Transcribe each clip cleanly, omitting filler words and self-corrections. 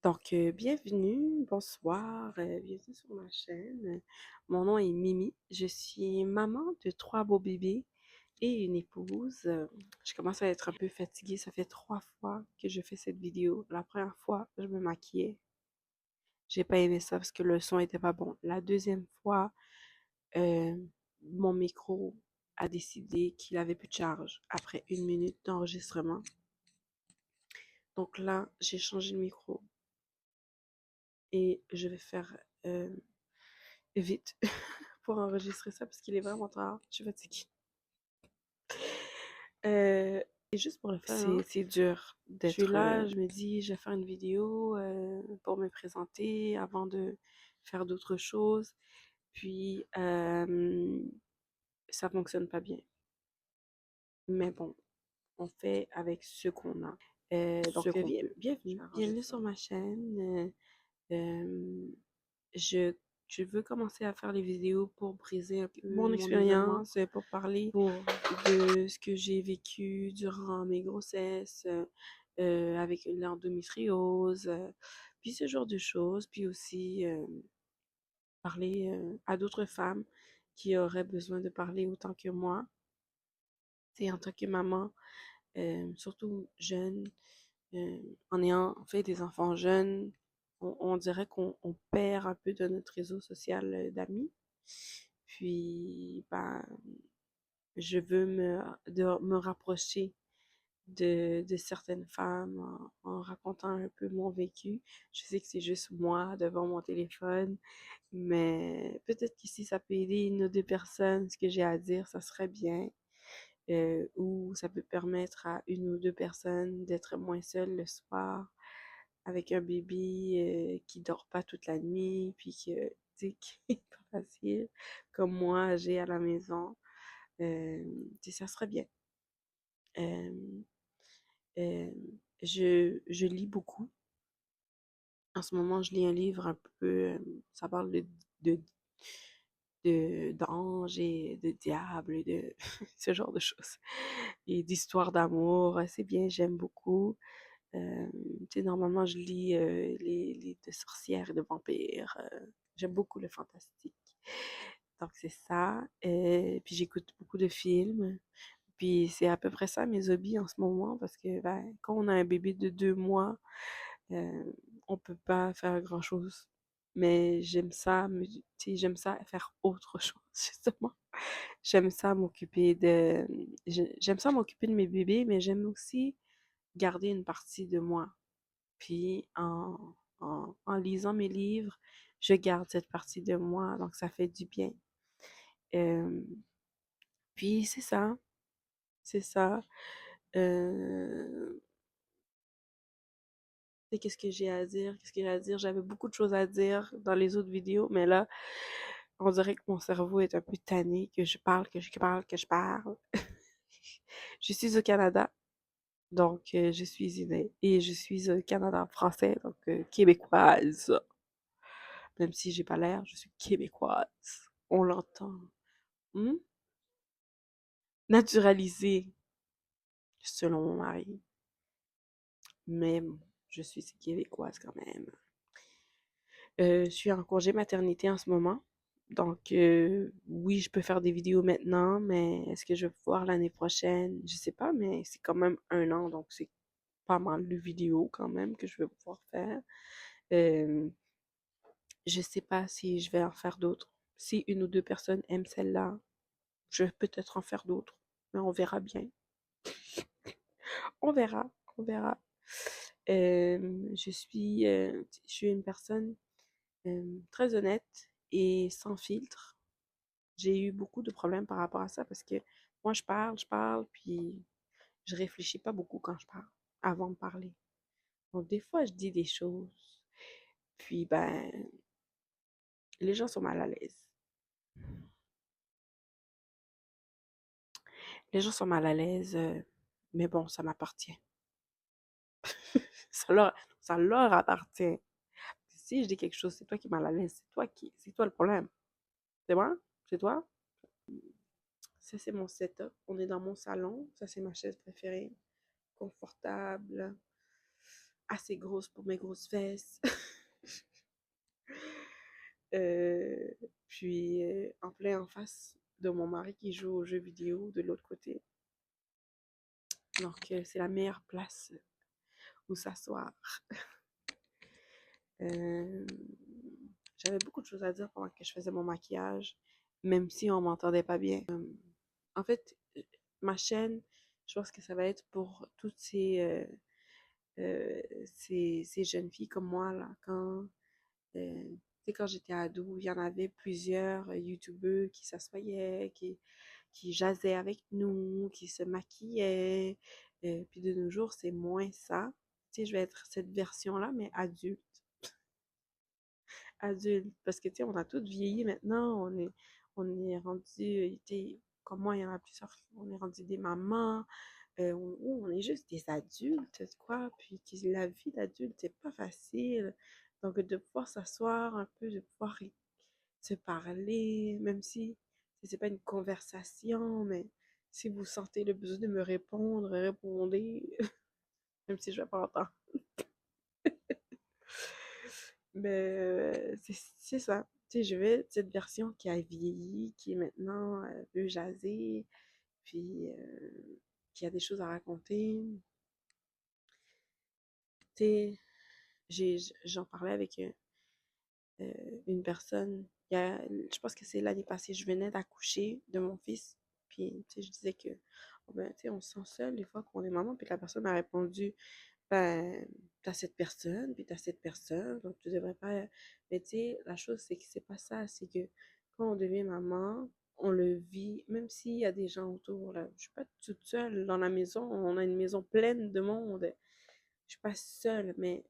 Donc, bienvenue, bonsoir, bienvenue sur ma chaîne. Mon nom est Mimi. Je suis maman de 3 beaux bébés et une épouse. Je commence à être un peu fatiguée. Ça fait 3 fois que je fais cette vidéo. La première fois, je me maquillais. J'ai pas aimé ça parce que le son était pas bon. La deuxième fois, euh, mon micro a décidé qu'il avait plus de charge après 1 minute d'enregistrement. Donc là, j'ai changé le micro et je vais faire vite pour enregistrer ça parce qu'il est vraiment tard. Je suis fatiguée. Euh, et juste pour le fun, hein, c'est dur je suis d'être là, je me dis, je vais faire une vidéo pour me présenter avant de faire d'autres choses. Puis, ça fonctionne pas bien. Mais bon, on fait avec ce qu'on a. Donc, ce qu'on peut. Je bienvenue. vais arranger Bienvenue ça. sur ma chaîne. Euh, je, je veux commencer à faire les vidéos pour briser un peu mon isolement, expérience, pour parler pour de ce que j'ai vécu durant mes grossesses, avec l'endométriose, puis ce genre de choses, puis aussi parler à d'autres femmes qui auraient besoin de parler autant que moi. C'est en tant que maman, surtout jeune, en ayant fait des enfants jeunes, on dirait qu'on perd un peu de notre réseau social d'amis. Puis, ben, je veux me rapprocher de certaines femmes en racontant un peu mon vécu. Je sais que c'est juste moi devant mon téléphone, mais peut-être qu'ici ça peut aider une ou deux personnes, ce que j'ai à dire, ça serait bien. Ou ça peut permettre à une ou deux personnes d'être moins seules le soir avec un bébé qui dort pas toute la nuit, puis que, tu sais, qui est pas facile, comme moi j'ai à la maison. Tu sais, ça serait bien. Euh, euh, je lis beaucoup. En ce moment, je lis un livre un peu, ça parle de, d'anges et de diables et de ce genre de choses. Et d'histoires d'amour, c'est bien, j'aime beaucoup. Tu sais, normalement, je lis les de sorcières et de vampires. J'aime beaucoup le fantastique. Donc, c'est ça. Puis, j'écoute beaucoup de films. Puis, c'est à peu près ça mes hobbies en ce moment parce que ben, quand on a un bébé de 2 mois, euh, on peut pas faire grand-chose. Mais j'aime ça, tu sais, j'aime ça faire autre chose, justement. J'aime ça m'occuper de, j'aime ça m'occuper de mes bébés, mais j'aime aussi garder une partie de moi. Puis en lisant mes livres, je garde cette partie de moi, donc ça fait du bien. Euh, puis c'est ça, c'est ça. Euh, et qu'est-ce que j'ai à dire? Qu'est-ce que j'ai à dire? J'avais beaucoup de choses à dire dans les autres vidéos, mais là, on dirait que mon cerveau est un peu tanné, que je parle, que je parle, que je parle. Je suis au Canada, donc je suis innée. Et je suis au Canada français, donc québécoise. Même si j'ai pas l'air, je suis québécoise. On l'entend. Hmm? Naturalisée, selon mon mari. Mais bon, je suis québécoise quand même. Je suis en congé maternité en ce moment. Donc, oui, je peux faire des vidéos maintenant, mais est-ce que je vais pouvoir l'année prochaine? Je sais pas, mais c'est quand même 1 an, donc c'est pas mal de vidéos quand même que je vais pouvoir faire. Euh, je sais pas si je vais en faire d'autres. Si une ou deux personnes aiment celle-là, je vais peut-être en faire d'autres, mais on verra bien. On verra, on verra. Je suis une personne très honnête et sans filtre. J'ai eu beaucoup de problèmes par rapport à ça parce que moi, je parle, puis je réfléchis pas beaucoup quand je parle, avant de parler. Donc, des fois, je dis des choses, puis ben, les gens sont mal à l'aise. Les gens sont mal à l'aise, mais bon, ça m'appartient. Ça leur appartient. Si je dis quelque chose, c'est toi qui es mal à l'aise, c'est toi le problème. C'est moi? C'est toi? Ça, c'est mon setup. On est dans mon salon. Ça, c'est ma chaise préférée. Confortable. assez grosse pour mes grosses fesses. Euh, puis en plein en face de mon mari qui joue aux jeux vidéo de l'autre côté. Donc c'est la meilleure place où s'asseoir. Euh, J'avais beaucoup de choses à dire pendant que je faisais mon maquillage, même si on m'entendait pas bien. En fait, ma chaîne, je pense que ça va être pour toutes ces jeunes filles comme moi, là, tu sais, quand j'étais ado, il y en avait plusieurs YouTubeurs qui s'assoyaient, qui jasaient avec nous, qui se maquillaient. Puis de nos jours, c'est moins ça. Tu sais, je vais être cette version-là, mais adulte. Adulte. Parce que, tu sais, on a toutes vieilli maintenant. On est rendu, tu sais, comme moi, il y en a plusieurs. On est rendu des mamans. On est juste des adultes, quoi. Puis la vie d'adulte, c'est pas facile. Donc, de pouvoir s'asseoir un peu, de pouvoir se parler, même si c'est pas une conversation, mais si vous sentez le besoin de me répondre, répondez, même si je vais pas entendre. Mais c'est ça. Tu sais, je vais cette version qui a vieilli, qui est maintenant veut jaser, puis qui a des choses à raconter. Tu sais, j'en parlais avec une personne. Je pense que c'est l'année passée, je venais d'accoucher de mon fils. Puis, tu sais, je disais que, oh ben, tu sais, on se sent seul des fois qu'on est maman. Puis la personne m'a répondu, ben, t'as cette personne, puis t'as cette personne, donc tu devrais pas. Mais tu sais, la chose, c'est que c'est pas ça. C'est que quand on devient maman, on le vit, même s'il y a des gens autour, là. Je suis pas toute seule dans la maison. On a une maison pleine de monde. Je suis pas seule, mais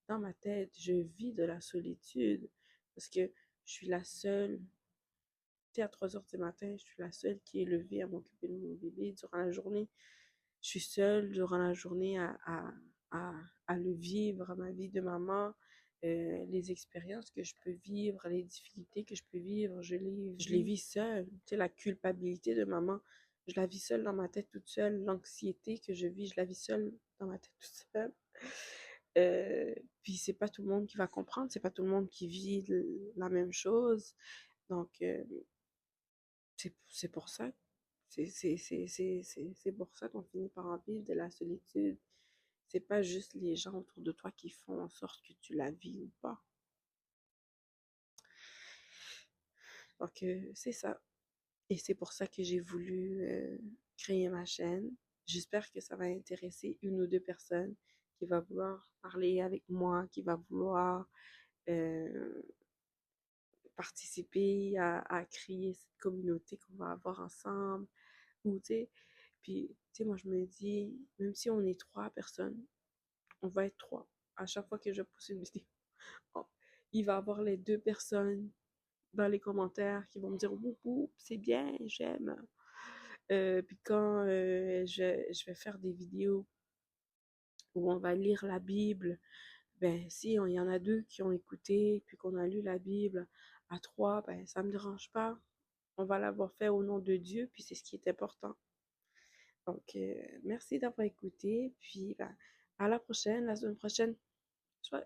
dans ma tête, je vis de la solitude parce que je suis la seule. Tu sais, à 3 heures du matin, je suis la seule qui est levée à m'occuper de mon bébé durant la journée. Je suis seule durant la journée à, à le vivre, ma vie de maman, les expériences que je peux vivre, les difficultés que je peux vivre, je les vis seule. Tu sais, la culpabilité de maman, je la vis seule dans ma tête toute seule. L'anxiété que je vis, je la vis seule dans ma tête toute seule. Puis c'est pas tout le monde qui va comprendre, c'est pas tout le monde qui vit la même chose. Donc, c'est pour ça. C'est pour ça qu'on finit par en vivre de la solitude. C'est pas juste les gens autour de toi qui font en sorte que tu la vis ou pas. Donc, c'est ça. Et c'est pour ça que j'ai voulu créer ma chaîne. J'espère que ça va intéresser une ou deux personnes qui va vouloir parler avec moi, qui va vouloir euh, participer à créer cette communauté qu'on va avoir ensemble. Ou, tu sais, puis, tu sais, moi, je me dis, même si on est 3 personnes, on va être 3. À chaque fois que je pousse une vidéo, oh, il va y avoir les 2 personnes dans les commentaires qui vont me dire woup woup, c'est bien, j'aime. Puis quand je vais faire des vidéos où on va lire la Bible, ben si il y en a 2 qui ont écouté, puis qu'on a lu la Bible à 3, ben ça me dérange pas. On va l'avoir fait au nom de Dieu, puis c'est ce qui est important. Donc, merci d'avoir écouté, puis ben, à la prochaine, la semaine prochaine.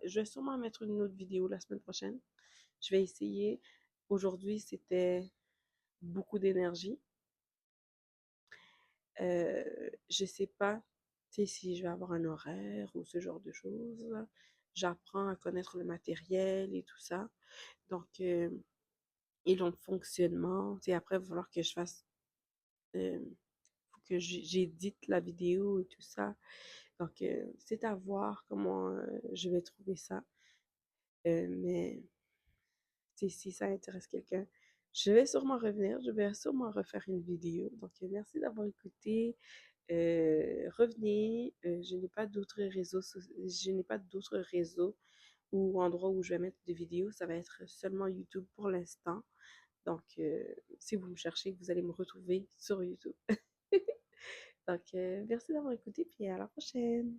Je vais sûrement mettre une autre vidéo la semaine prochaine. Je vais essayer. Aujourd'hui, c'était beaucoup d'énergie. Je sais pas, tu sais, si je vais avoir un horaire ou ce genre de choses. J'apprends à connaître le matériel et tout ça. Donc, et le fonctionnement. Tu sais, après, il va falloir que je fasse, faut que j'édite la vidéo et tout ça. Donc, c'est à voir comment je vais trouver ça. Mais si ça intéresse quelqu'un, je vais sûrement revenir, je vais sûrement refaire une vidéo. Donc, merci d'avoir écouté. Revenez, je n'ai pas d'autres réseaux ou endroits où je vais mettre des vidéos. Ça va être seulement YouTube pour l'instant. Donc, si vous me cherchez, vous allez me retrouver sur YouTube. Donc, merci d'avoir écouté, puis à la prochaine.